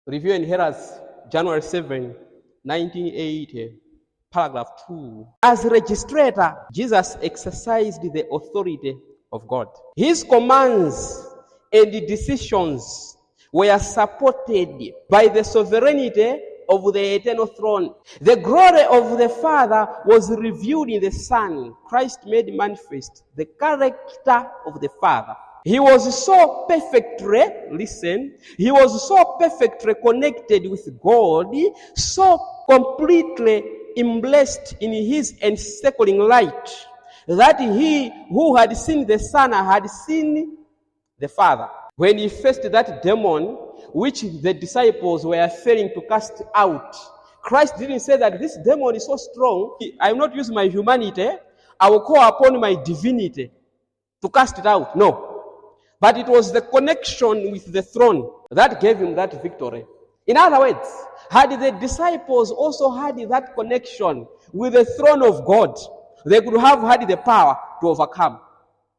Review and Herald's, January 7, 1980, paragraph 2. As registrator, Jesus exercised the authority of God. His commands and decisions were supported by the sovereignty of the eternal throne. The glory of the Father was revealed in the Son. Christ made manifest the character of the Father. He was so perfectly, he was so perfectly connected with God, so completely embraced in his encircling light, that he who had seen the Son had seen the Father. When he faced that demon, which the disciples were failing to cast out, Christ didn't say that this demon is so strong, I will not use my humanity, I will call upon my divinity to cast it out. No. But it was the connection with the throne that gave him that victory. In other words, had the disciples also had that connection with the throne of God, they could have had the power to overcome.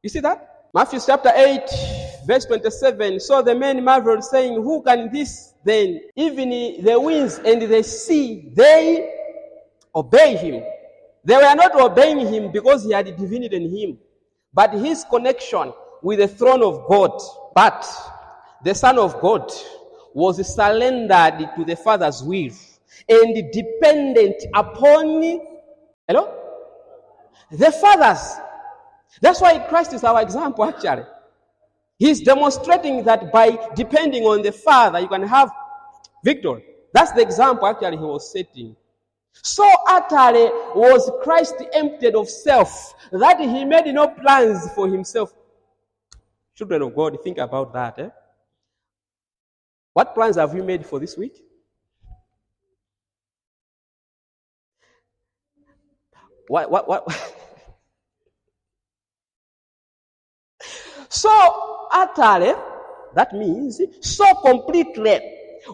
You see that? Matthew chapter 8, verse 27. So the men marveled, saying, who can this then? Even the winds and the sea, they obey him. They were not obeying him because he had divinity in him, but his connection with the throne of God. But the Son of God was surrendered to the Father's will and dependent upon the Father's. That's why Christ is our example, actually. He's demonstrating that by depending on the Father, you can have victory. That's the example, actually, he was setting. So utterly was Christ emptied of self that he made no plans for himself. Children of God, think about that. What plans have you made for this week? What? So utterly, that means so completely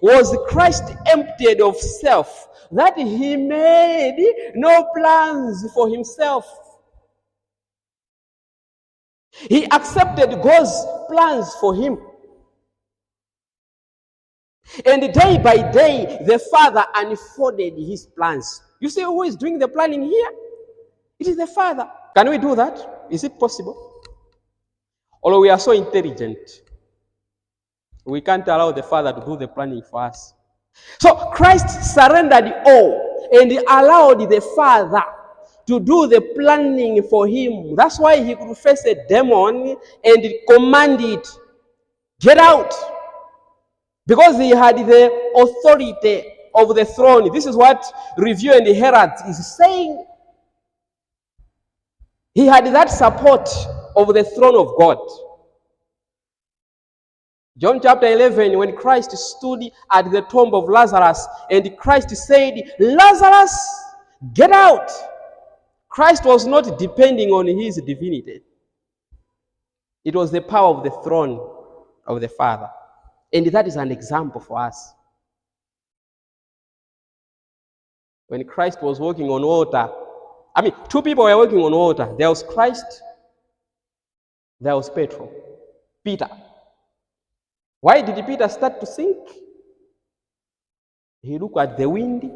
was Christ emptied of self that he made no plans for himself. He accepted God's plans for him. And day by day, the Father unfolded his plans. You see who is doing the planning here? It is the Father. Can we do that? Is it possible? Although we are so intelligent, we can't allow the Father to do the planning for us. So Christ surrendered all and allowed the Father to do the planning for him. That's why he could face a demon and command it, get out. Because he had the authority of the throne. This is what Review and Herald is saying. He had that support of the throne of God. John chapter 11, when Christ stood at the tomb of Lazarus, and Christ said, Lazarus, get out. Christ was not depending on his divinity. It was the power of the throne of the Father. And that is an example for us. When Christ was walking on water, two people were walking on water. There was Christ, there was Peter. Why did Peter start to sink? He looked at the wind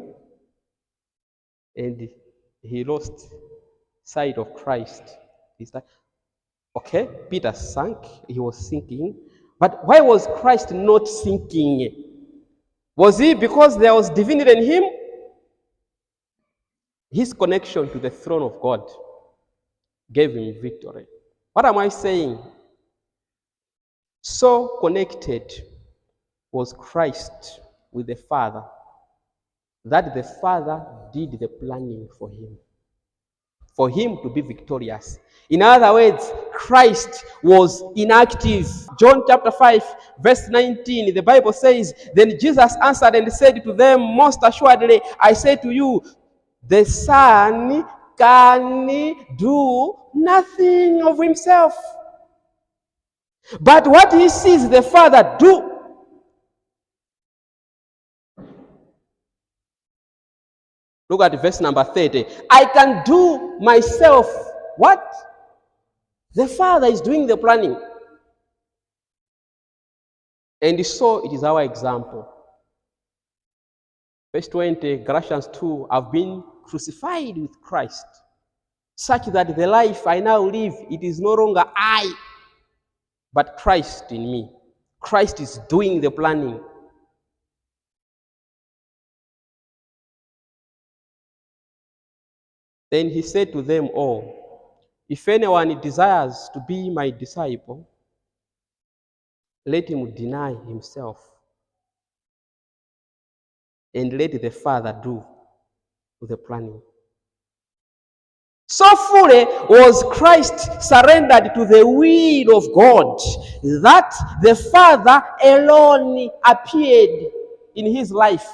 and he lost sight of Christ. Okay, Peter sank, he was sinking. But why was Christ not sinking? Was it because there was divinity in him? His connection to the throne of God gave him victory. What am I saying? So connected was Christ with the Father that the Father did the planning for him to be victorious. In other words, Christ was inactive. John chapter 5, verse 19, the Bible says, then Jesus answered and said to them, most assuredly, I say to you, the Son can do nothing of himself. But what he sees the Father do, look at verse number 30. I can do myself what? The Father is doing the planning. And so it is our example. Verse 20, Galatians 2, I've been crucified with Christ, such that the life I now live, it is no longer I, but Christ in me. Christ is doing the planning. Then he said to them all, if anyone desires to be my disciple, let him deny himself and let the Father do the planning. So fully was Christ surrendered to the will of God that the Father alone appeared in his life